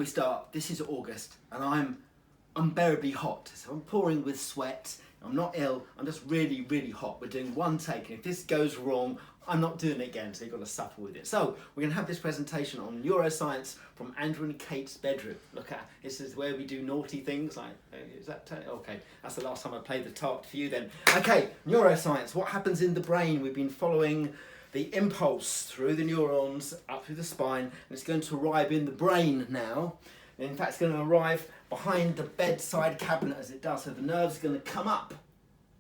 we start, this is August and I'm unbearably hot. So I'm pouring with sweat. I'm not ill, I'm just really, really hot. We're doing one take, and if this goes wrong, I'm not doing it again, so you've got to suffer with it. So we're going to have this presentation on neuroscience from Andrew and Kate's bedroom. Look at, this is where we do naughty things. Like, is that, okay, that's the last time I played the tart for you then. Okay, neuroscience, what happens in the brain? We've been following the impulse through the neurons, up through the spine, and it's going to arrive in the brain now. In fact, it's going to arrive behind the bedside cabinet as it does. So the nerve's going to come up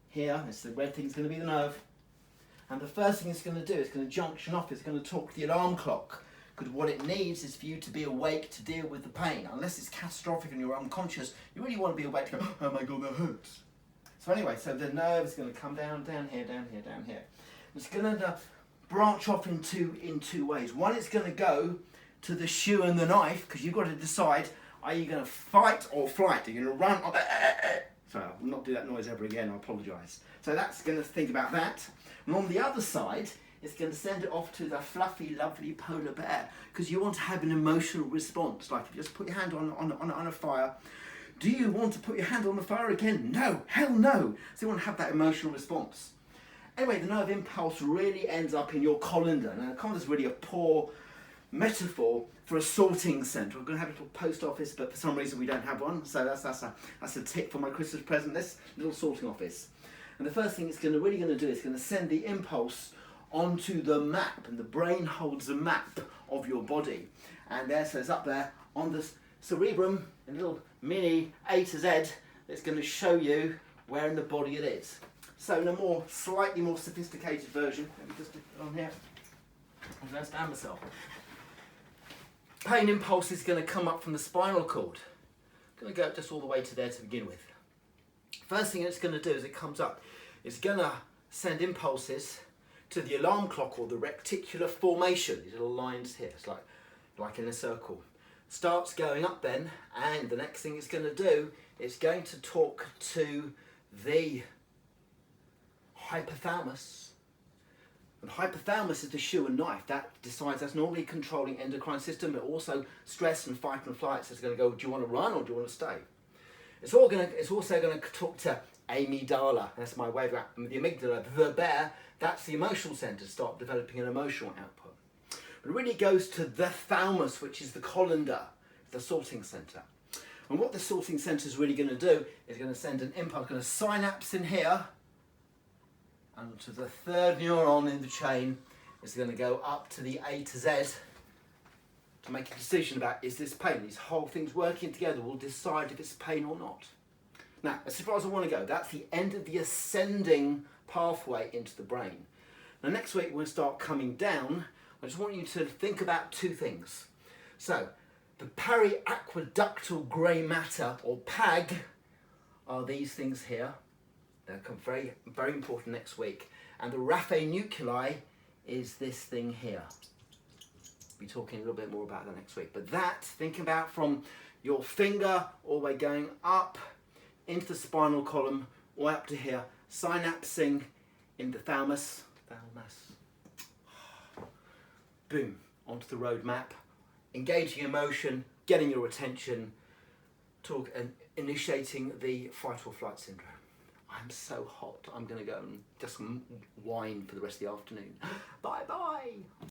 here. This the red thing's going to be the nerve. And the first thing it's going to do is going to junction off. It's going to talk to the alarm clock. Because what it needs is for you to be awake to deal with the pain. Unless it's catastrophic and you're unconscious, you really want to be awake to go, oh my God, that hurts. So anyway, so the nerve is going to come down here, down here, down here. It's going to branch off in two ways. One, it's going to go to the shoe and the knife, because you've got to decide, are you going to fight or flight? Are you going to run or... Sorry, I will not do that noise ever again, I apologise. So that's going to think about that. And on the other side, it's going to send it off to the fluffy, lovely polar bear, because you want to have an emotional response. Like if you just put your hand on a fire, do you want to put your hand on the fire again? No, hell no. So you want to have that emotional response. Anyway, the nerve impulse really ends up in your colander. Now, the colander is really a poor metaphor for a sorting centre. We're going to have a little post office, but for some reason we don't have one. So that's a tip for my Christmas present. This little sorting office. And the first thing it's really going to do is going to send the impulse onto the map, and the brain holds a map of your body. And there, so it's up there on the cerebrum, a little mini A to Z. It's going to show you where in the body it is. So in a slightly more sophisticated version, let me just put it on here. I'm going to stand myself. Pain impulse is going to come up from the spinal cord. Going to go just all the way to there to begin with. First thing it's going to do as it comes up, it's going to send impulses to the alarm clock or the reticular formation. These little lines here, it's like in a circle. Starts going up then, and the next thing it's going to do, it's going to talk to the hypothalamus. And hypothalamus is the shoe and knife. That decides, that's normally controlling endocrine system, but also stress and fight and flight. So it's going to go, do you want to run or do you want to stay? It's also going to talk to amygdala. That's my way of the amygdala. The bear, that's the emotional centre, start developing an emotional output. But it really goes to the thalamus, which is the colander, the sorting centre. And what the sorting centre is really going to do is going to send an impulse, going to synapse in here, and to the third neuron in the chain, it's going to go up to the A to Z to make a decision about, is this pain? These whole things working together will decide if it's pain or not. Now, as far as I want to go, that's the end of the ascending pathway into the brain. Now, next week we'll start coming down. I just want you to think about two things. So, the periaqueductal grey matter, or PAG, are these things here. They'll come very, very important next week. And the raphe nuclei is this thing here. We'll be talking a little bit more about that next week. But that, think about from your finger all the way going up into the spinal column, all the way up to here, synapsing in the thalamus. Boom, onto the roadmap, engaging emotion, getting your attention, and initiating the fight or flight syndrome. I'm so hot, I'm going to go and just whine for the rest of the afternoon. Bye bye.